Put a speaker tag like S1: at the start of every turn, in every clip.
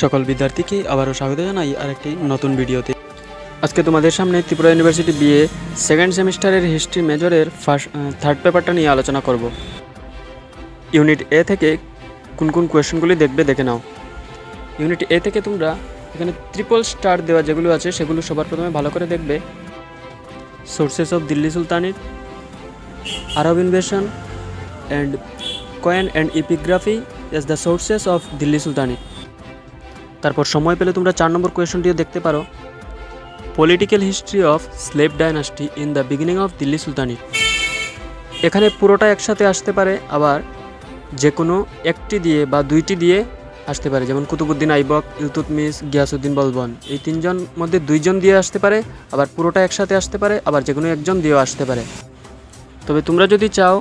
S1: সকল বিদ্যার্থীকে আবারও স্বাগত জানাই আরেকটি নতুন ভিডিওতে। আজকে তোমাদের সামনে ত্রিপুরা ইউনিভার্সিটি বিএ সেকেন্ড সেমিস্টারের হিস্ট্রি মেজরের থার্ড পেপারটা নিয়ে আলোচনা করব। ইউনিট এ থেকে কোন কোন কোয়েশ্চেনগুলি দেখে নাও। ইউনিট এ থেকে তোমরা এখানে ট্রিপল স্টার দেওয়া যেগুলো আছে সেগুলো সবার প্রথমে ভালো করে দেখবে। Sources of Delhi sultanate, Arab invasion and coin and epigraphy as the sources of Delhi sultanate. তারপর সময় পেলে তোমরা 4 নম্বর কোয়েশ্চনটিও দেখতে পারো, political history of slave dynasty in the beginning of Delhi sultanate. এখানে পুরোটা একসাথে আসতে পারে, আবার যে কোনো একটি দিয়ে বা দুইটি দিয়ে আসতে পারে, যেমন কুতুবউদ্দিন আইবক, ইলতুৎমিশ, গিয়াসউদ্দিন বলবন, এই তিনজন মধ্যে দুইজন দিয়ে আসতে পারে, আবার পুরোটা একসাথে আসতে পারে, আবার যে কোনো একজন দিয়েও আসতে পারে। তবে তোমরা যদি চাও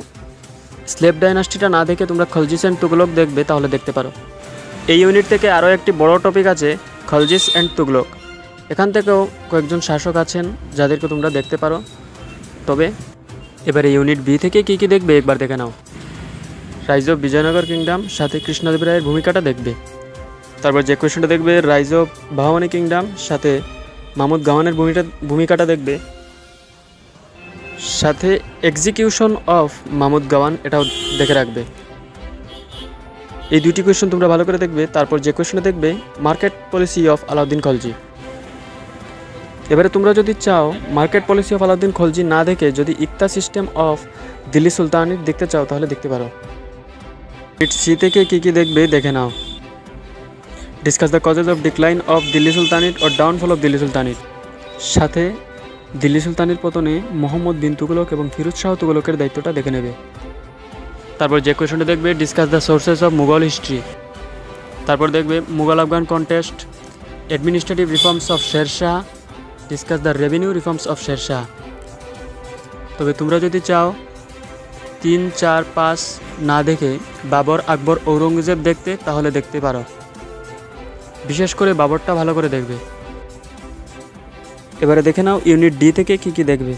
S1: স্লেভ ডাইনাস্টিটা না দেখে তোমরা খলজিস অ্যান্ড তুগলক দেখবে তাহলে দেখতে পারো। এই ইউনিট থেকে আরও একটি বড় টপিক আছে খলজিস অ্যান্ড তুগলক। এখান থেকেও কয়েকজন শাসক আছেন যাদেরকে তোমরা দেখতে পারো। তবে এবারে ইউনিট বি থেকে কী কী দেখবে একবার দেখে নাও। রাইজ অফ বিজয়নগর কিংডম, সাথে কৃষ্ণদেব রায়ের ভূমিকাটা দেখবে। তারপর যে কোয়েশ্চনটা দেখবে রাইজ অফ বাহমানি কিংডম, সাথে মাহমুদ গাওয়ানের ভূমিকাটা দেখবে, সাথে এক্সিকিউশন অফ মাহমুদ গাওয়ান এটাও দেখে রাখবে। এই দুটি কোয়েশ্চন তোমরা ভালো করে দেখবে। তারপর যে কোয়েশ্চনটা দেখবে market policy of Alauddin Khalji. এবারে তোমরা যদি চাও market policy of Alauddin Khalji না দেখে যদি ইকতা সিস্টেম অফ দিল্লি সুলতানেট দেখতে চাও তাহলে দেখতে পারো। ইউনিট সি থেকে কী কী দেখবে দেখে নাও। Discuss the causes of decline of Delhi sultanate or downfall of Delhi sultanate, সাথে দিল্লি সুলতানের পতনে মোহাম্মদ বিন তুগলক এবং ফিরোজ শাহ তুগলকের দায়িত্বটা দেখে নেবে। তারপর যে কোয়েশনটা দেখবে discuss the sources of Mughal history. তারপর দেখবে Mughal Afghan contest, administrative reforms of Sher Shah, discuss the revenue reforms of Sher Shah. তবে তোমরা যদি চাও 3, 4, 5 না দেখে বাবর, আকবর, ঔরঙ্গজেব দেখতে তাহলে দেখতে পারো। বিশেষ করে বাবরটা ভালো করে দেখবে। এবারে দেখে নাও ইউনিট ডি থেকে কী কী দেখবে।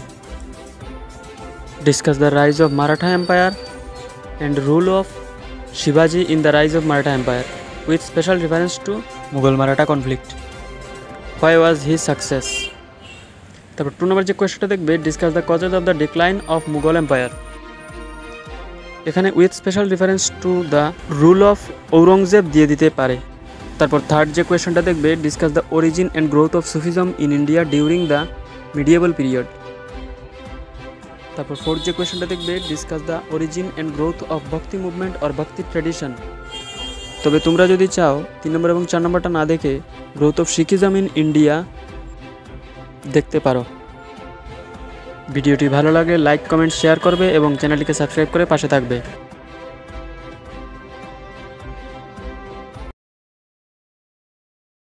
S1: Discuss the rise of Maratha empire and rule of Shivaji in the rise of Maratha Empire with special reference to Mughal Maratha conflict. Why was his success? তারপর 2 নম্বর যে কোয়েশ্চনটা দেখবে discuss the causes of the decline of Mughal empire. এখানে with special reference to the rule of Aurangzeb দিয়ে দিতে পারে। তারপর third যে কোয়েশ্চনটা দেখবে discuss the origin and growth of Sufism in India during the medieval period. তারপর ফোর্থ যে কোয়েশ্চনটা দেখবে discuss the origin and growth of bhakti movement or bhakti tradition. তবে তোমরা যদি চাও 3 নম্বর এবং 4 নম্বরটা না দেখে গ্রোথ অফ শিখিজম ইন ইন্ডিয়া দেখতে পারো। ভিডিওটি ভালো লাগলে লাইক, কমেন্ট, শেয়ার করবে এবং চ্যানেলটিকে সাবস্ক্রাইব করে পাশে থাকবে।